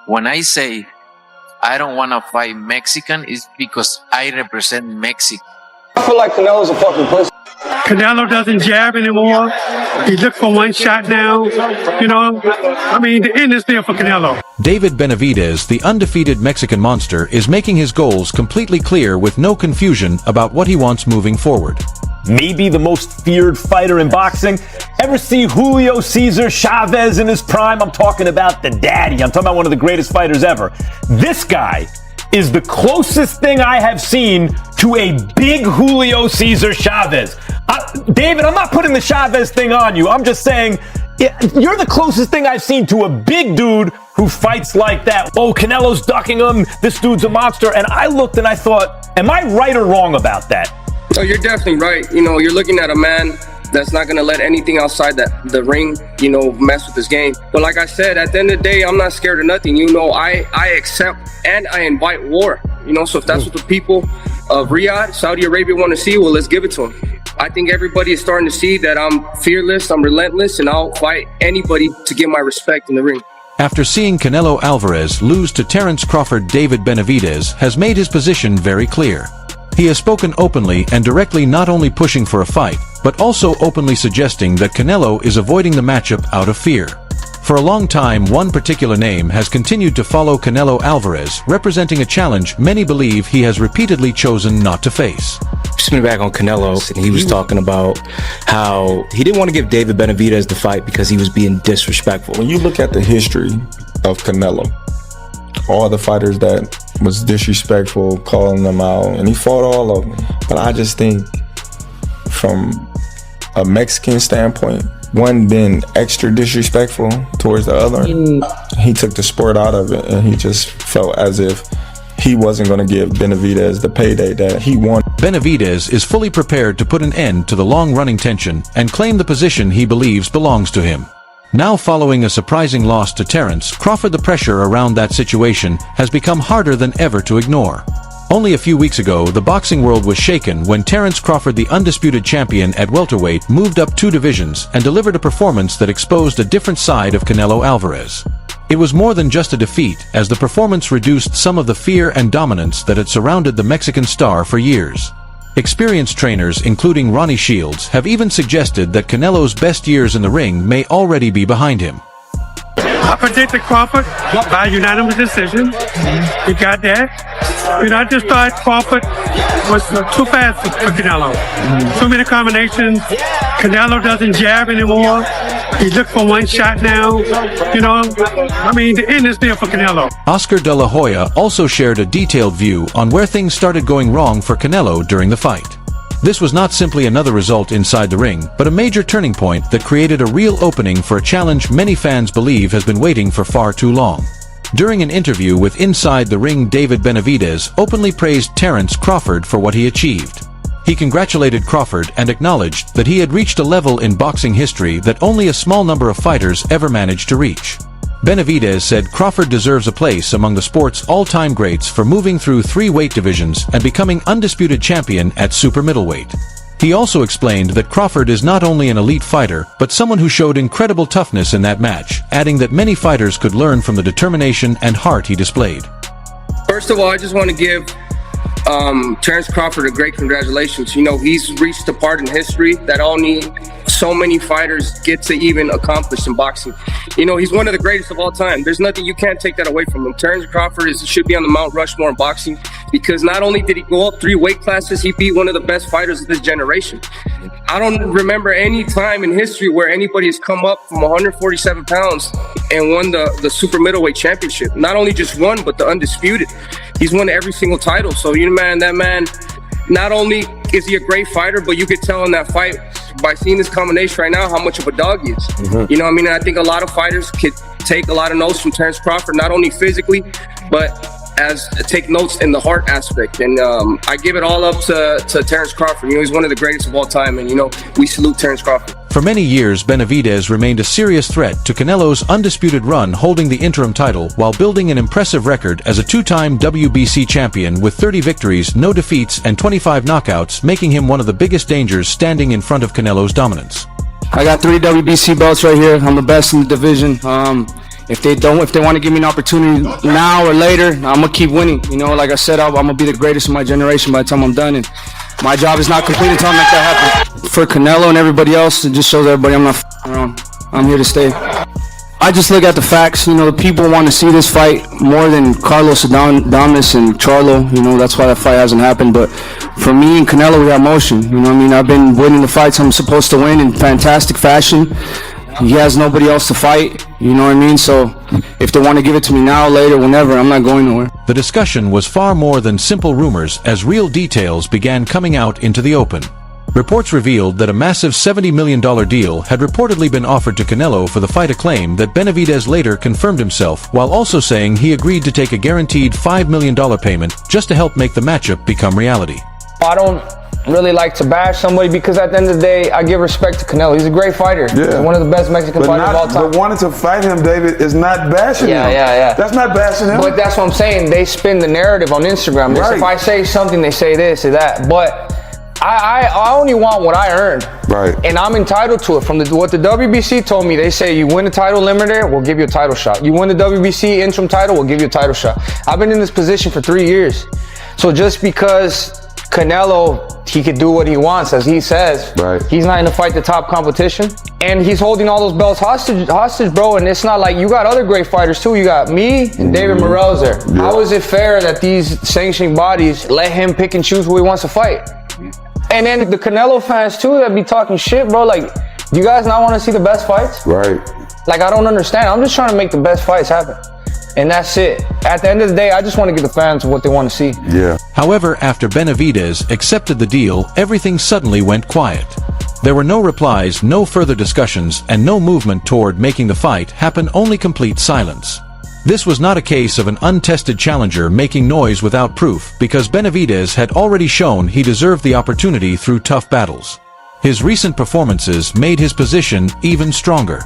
When I say I don't want to fight Mexican, it's because I represent Mexico. I feel like Canelo's a fucking pussy. Canelo doesn't jab anymore. He looked for one shot now. You know, I mean, the end is there for Canelo. David Benavidez, the undefeated Mexican monster, is making his goals completely clear with no confusion about what he wants moving forward. Maybe the most feared fighter in boxing. Ever see Julio Cesar Chavez in his prime? I'm talking about the daddy. I'm talking about one of the greatest fighters ever. This guy is the closest thing I have seen to a big Julio Cesar Chavez. David, I'm not putting the Chavez thing on you. I'm just saying you're the closest thing I've seen to a big dude who fights like that. Oh, Canelo's ducking him. This dude's a monster. And I looked and I thought, am I right or wrong about that? No, you're definitely right. You know, you're looking at a man that's not going to let anything outside the ring, you know, mess with his game. But like I said, at the end of the day, I'm not scared of nothing. You know, I accept and I invite war. You know, so if that's what the people of Riyadh, Saudi Arabia want to see, well, let's give it to them. I think everybody is starting to see that I'm fearless, I'm relentless, and I'll fight anybody to get my respect in the ring. After seeing Canelo Alvarez lose to Terence Crawford, David Benavidez has made his position very clear. He has spoken openly and directly, not only pushing for a fight, but also openly suggesting that Canelo is avoiding the matchup out of fear. For a long time, one particular name has continued to follow Canelo Alvarez, representing a challenge many believe he has repeatedly chosen not to face. Spinning back on Canelo, and he was talking about how he didn't want to give David Benavidez the fight because he was being disrespectful. When you look at the history of Canelo, all the fighters that was disrespectful, calling them out, and he fought all of them. But I just think from a Mexican standpoint, one being extra disrespectful towards the other, he took the sport out of it, and he just felt as if he wasn't going to give Benavidez the payday that he wanted. Benavidez is fully prepared to put an end to the long-running tension and claim the position he believes belongs to him. Now, following a surprising loss to Terence Crawford, the pressure around that situation has become harder than ever to ignore. Only a few weeks ago, the boxing world was shaken when Terence Crawford, the undisputed champion at welterweight, moved up 2 divisions and delivered a performance that exposed a different side of Canelo Alvarez. It was more than just a defeat, as the performance reduced some of the fear and dominance that had surrounded the Mexican star for years. Experienced trainers, including Ronnie Shields, have even suggested that Canelo's best years in the ring may already be behind him. I predicted Crawford by unanimous decision. He got that. You know, I just thought Crawford was too fast for Canelo. Too many combinations. Canelo doesn't jab anymore. He looked for one shot now. You know, I mean, the end is there for Canelo. Oscar De La Hoya also shared a detailed view on where things started going wrong for Canelo during the fight. This was not simply another result inside the ring, but a major turning point that created a real opening for a challenge many fans believe has been waiting for far too long. During an interview with Inside the Ring, David Benavidez openly praised Terence Crawford for what he achieved. He congratulated Crawford and acknowledged that he had reached a level in boxing history that only a small number of fighters ever managed to reach. Benavidez said Crawford deserves a place among the sport's all-time greats for moving through 3 weight divisions and becoming undisputed champion at super middleweight. He also explained that Crawford is not only an elite fighter, but someone who showed incredible toughness in that match, adding that many fighters could learn from the determination and heart he displayed. First of all, I just want to give Terence Crawford a great congratulations. You know, he's reached a part in history that only so many fighters get to even accomplish in boxing. You know, he's one of the greatest of all time. There's nothing, you can't take that away from him. Terence Crawford should be on the Mount Rushmore in boxing, because not only did he go up 3 weight classes, he beat one of the best fighters of this generation. I don't remember any time in history where anybody has come up from 147 pounds and won the super middleweight championship. Not only just one, but the undisputed. He's won every single title. So, you know, man, that man, not only is he a great fighter, but you could tell in that fight by seeing this combination right now how much of a dog he is. You know what I mean? I think a lot of fighters could take a lot of notes from Terence Crawford, not only physically, but as take notes in the heart aspect. And I give it all up to Terence Crawford. You know, he's one of the greatest of all time, and, you know, we salute Terence Crawford. For many years, Benavidez remained a serious threat to Canelo's undisputed run, holding the interim title while building an impressive record as a 2-time WBC champion with 30 victories, no defeats, and 25 knockouts, making him one of the biggest dangers standing in front of Canelo's dominance. I got 3 WBC belts right here. I'm the best in the division. If they want to give me an opportunity now or later, I'm gonna keep winning. You know, like I said, I'm gonna be the greatest of my generation by the time I'm done, and my job is not complete until I make that happen. For Canelo and everybody else, it just shows everybody I'm not around. I'm here to stay. I just look at the facts. You know, the people want to see this fight more than Carlos Adames and Charlo. You know, that's why that fight hasn't happened. But for me and Canelo, we have motion. You know what I mean? I've been winning the fights I'm supposed to win in fantastic fashion. He has nobody else to fight. You know what I mean? So if they want to give it to me now, later, whenever, I'm not going nowhere. The discussion was far more than simple rumors as real details began coming out into the open. Reports revealed that a massive $70 million deal had reportedly been offered to Canelo for the fight, a claim that Benavidez later confirmed himself, while also saying he agreed to take a guaranteed $5 million payment just to help make the matchup become reality. I don't really like to bash somebody because at the end of the day, I give respect to Canelo. He's a great fighter. Yeah. He's one of the best Mexican fighters of all time. But wanting to fight him, David, is not bashing him. Yeah. That's not bashing him. But that's what I'm saying. They spin the narrative on Instagram. Right. If I say something, they say this or that. But I only want what I earned. Right. And I'm entitled to it. From what the WBC told me, they say you win the title limiter, we'll give you a title shot. You win the WBC interim title, we'll give you a title shot. I've been in this position for 3 years. So just because Canelo, he could do what he wants, as he says. Right. He's not going to fight the top competition. And he's holding all those belts hostage, bro. And it's not like, you got other great fighters too. You got me and David Morrell's there. Yeah. How is it fair that these sanctioning bodies let him pick and choose who he wants to fight? And then the Canelo fans too that be talking shit, bro. Like, do you guys not want to see the best fights? Right. Like, I don't understand. I'm just trying to make the best fights happen. And that's it. At the end of the day, I just want to give the fans what they want to see. Yeah. However, after Benavidez accepted the deal, everything suddenly went quiet. There were no replies, no further discussions, and no movement toward making the fight happen, only complete silence. This was not a case of an untested challenger making noise without proof, because Benavidez had already shown he deserved the opportunity through tough battles. His recent performances made his position even stronger.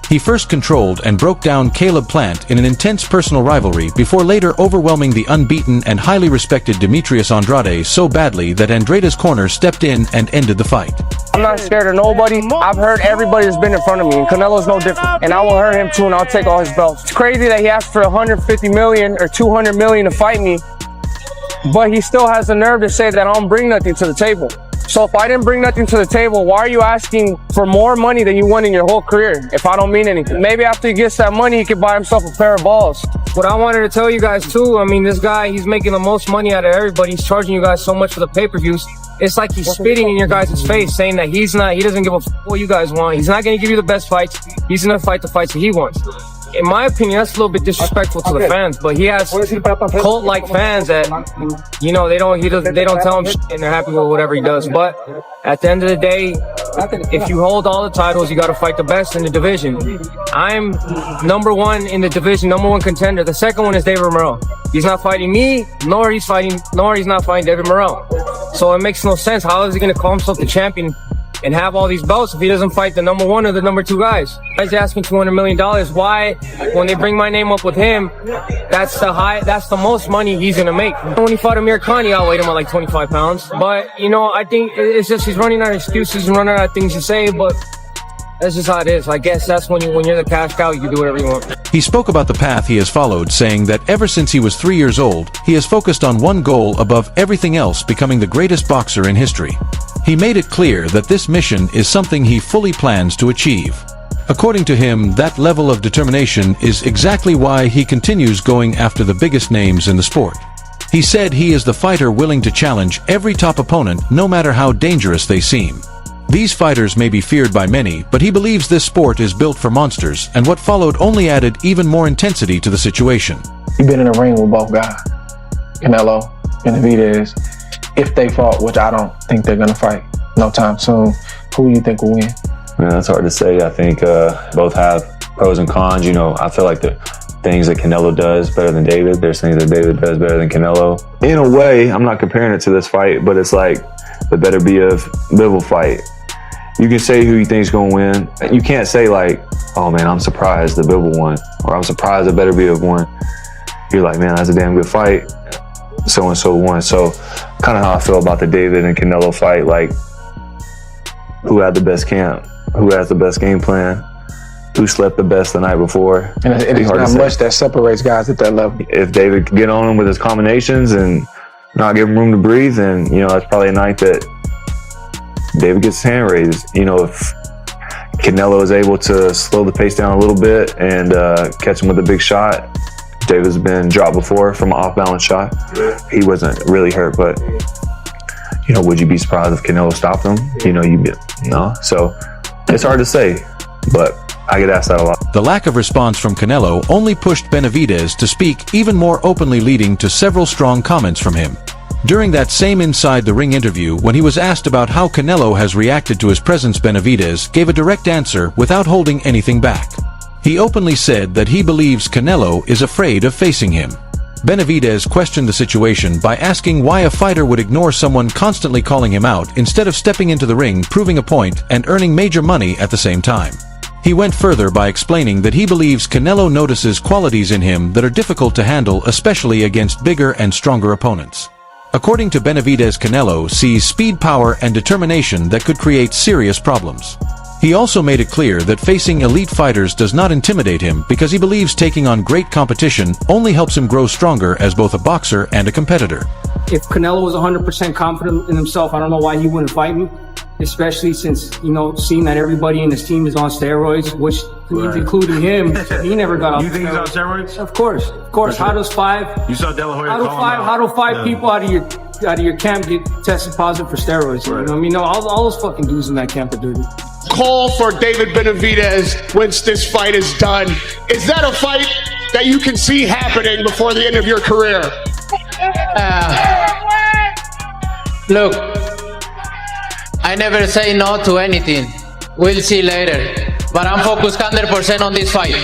He first controlled and broke down Caleb Plant in an intense personal rivalry before later overwhelming the unbeaten and highly respected Demetrius Andrade so badly that Andrade's corner stepped in and ended the fight. I'm not scared of nobody. I've heard everybody that's been in front of me, and Canelo's no different. And I will hurt him too, and I'll take all his belts. It's crazy that he asked for 150 million or 200 million to fight me, but he still has the nerve to say that I don't bring nothing to the table. So if I didn't bring nothing to the table, why are you asking for more money than you won in your whole career if I don't mean anything? Maybe after he gets that money, he could buy himself a pair of balls. What I wanted to tell you guys too, I mean, this guy, he's making the most money out of everybody. He's charging you guys so much for the pay-per-views. It's like he's spitting in your guys' face, saying that he doesn't give a f what you guys want. He's not going to give you the best fights. He's going to fight the fights that he wants. In my opinion, that's a little bit disrespectful to the fans, but he has cult-like fans that, you know, they don't tell him shit and they're happy with whatever he does. But at the end of the day, if you hold all the titles, you got to fight the best in the division. I'm number one in the division, number one contender. The second one is David Morrell. He's not fighting me, nor he's not fighting David Morrell. So it makes no sense. How is he going to call himself the champion and have all these belts if he doesn't fight the number one or the number two guys? He's asking $200 million. Why, when they bring my name up with him, that's the most money he's gonna make. When he fought Amir Khan, he outweighed him at like 25 pounds. But, you know, I think it's just he's running out of excuses and running out of things to say, but that's just how it is. I guess that's when you're the cash cow, you can do whatever you want. He spoke about the path he has followed, saying that ever since he was 3 years old, he has focused on one goal above everything else, becoming the greatest boxer in history. He made it clear that this mission is something he fully plans to achieve. According to him, that level of determination is exactly why he continues going after the biggest names in the sport. He said he is the fighter willing to challenge every top opponent, no matter how dangerous they seem. These fighters may be feared by many, but he believes this sport is built for monsters, and what followed only added even more intensity to the situation. You've been in a ring with both guys, Canelo, Benavidez. If they fought, which I don't think they're gonna fight no time soon, who do you think will win? Man, that's hard to say. I think both have pros and cons. You know, I feel like the things that Canelo does better than David. There's things that David does better than Canelo. In a way, I'm not comparing it to this fight, but it's like the better be of Bivol fight. You can say who you think's gonna win. You can't say like, oh man, I'm surprised the Bivol won, or I'm surprised the better be of won. You're like, man, that's a damn good fight. So-and-so won. So kind of how I feel about the David and Canelo fight, like who had the best camp, who has the best game plan, who slept the best the night before. And it's not much that separates guys at that level. If David can get on him with his combinations and not give him room to breathe, then, you know, that's probably a night that David gets his hand raised. You know, if Canelo is able to slow the pace down a little bit and catch him with a big shot. David's been dropped before from an off-balance shot. He wasn't really hurt, but, you know, would you be surprised if Canelo stopped him? You know, no. So it's hard to say, but I get asked that a lot. The lack of response from Canelo only pushed Benavidez to speak even more openly, leading to several strong comments from him. During that same Inside the Ring interview, when he was asked about how Canelo has reacted to his presence, Benavidez gave a direct answer without holding anything back. He openly said that he believes Canelo is afraid of facing him. Benavidez questioned the situation by asking why a fighter would ignore someone constantly calling him out instead of stepping into the ring, proving a point, and earning major money at the same time. He went further by explaining that he believes Canelo notices qualities in him that are difficult to handle, especially against bigger and stronger opponents. According to Benavidez, Canelo sees speed, power, and determination that could create serious problems. He also made it clear that facing elite fighters does not intimidate him because he believes taking on great competition only helps him grow stronger as both a boxer and a competitor. If Canelo was 100% confident in himself, I don't know why he wouldn't fight me, especially since, you know, seeing that everybody in his team is on steroids, which means including him, he never got off. You think he's on steroids? Of course. How does five? You saw De La Hoya How do five people out of your camp get tested positive for steroids? You know what I mean? No, all those fucking dudes in that camp are dirty. Call for David Benavidez once this fight is done. Is that a fight that you can see happening before the end of your career? Look, I never say no to anything. We'll see later. But I'm focused 100% on this fight.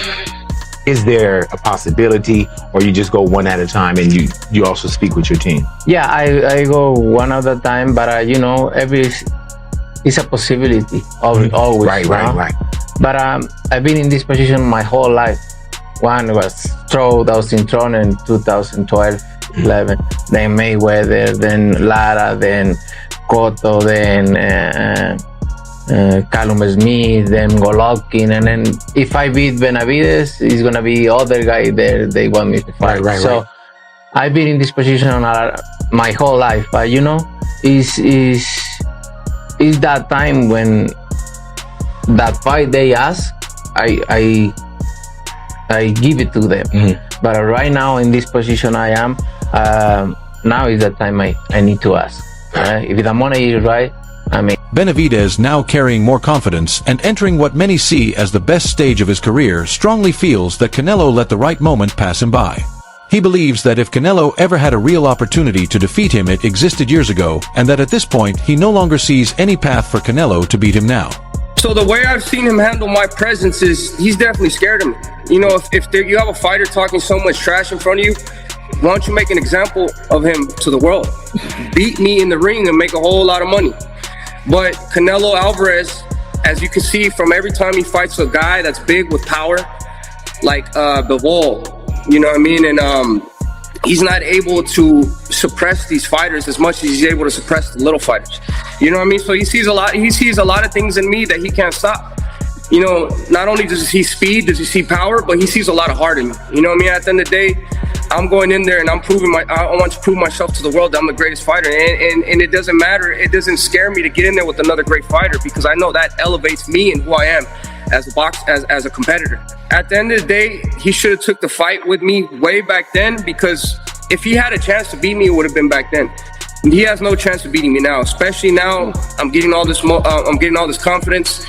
Is there a possibility, or you just go one at a time and you also speak with your team? Yeah, I go one at a time, but you know, it's a possibility, always. Right. But I've been in this position my whole life. One was that was in Toronto in 2012, 11. Then Mayweather, then Lara, then Cotto, then Callum Smith, then Golovkin, and then if I beat Benavidez, it's gonna be other guy there they want me to fight. So I've been in this position my whole life, but you know, is that time when that fight they ask, I give it to them. But right now in this position I am, now is the time I need to ask. If the money is right, I mean. Benavidez, now carrying more confidence and entering what many see as the best stage of his career, strongly feels that Canelo let the right moment pass him by. He believes that if Canelo ever had a real opportunity to defeat him, it existed years ago, and that at this point he no longer sees any path for Canelo to beat him now. So the way I've seen him handle my presence is he's definitely scared of me. You know, if you have a fighter talking so much trash in front of you, why don't you make an example of him to the world? Beat me in the ring and make a whole lot of money. But Canelo Alvarez, as you can see from every time he fights a guy that's big with power, like Bivol, you know what I mean? And he's not able to suppress these fighters as much as he's able to suppress the little fighters. You know what I mean? So he sees a lot of things in me that he can't stop. You know, not only does he see speed, does he see power, but he sees a lot of heart in me. You know what I mean? At the end of the day, I'm going in there and I want to prove myself to the world that I'm the greatest fighter. And it doesn't matter. It doesn't scare me to get in there with another great fighter, because I know that elevates me and who I am as a competitor. At the end of the day, he should have took the fight with me way back then, because if he had a chance to beat me, it would have been back then. He has no chance of beating me now, especially now. I'm getting all this confidence.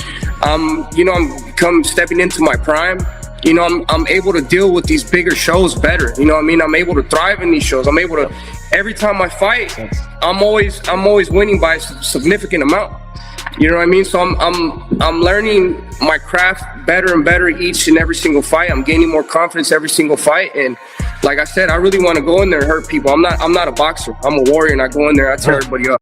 You know, I'm stepping into my prime. You know, I'm able to deal with these bigger shows better. You know what I mean? I'm able to thrive in these shows. I'm able to, every time I fight, I'm always winning by a significant amount. You know what I mean? So I'm learning my craft better and better each and every single fight. I'm gaining more confidence every single fight. And like I said, I really want to go in there and hurt people. I'm not a boxer. I'm a warrior, and I go in there, I tear everybody up.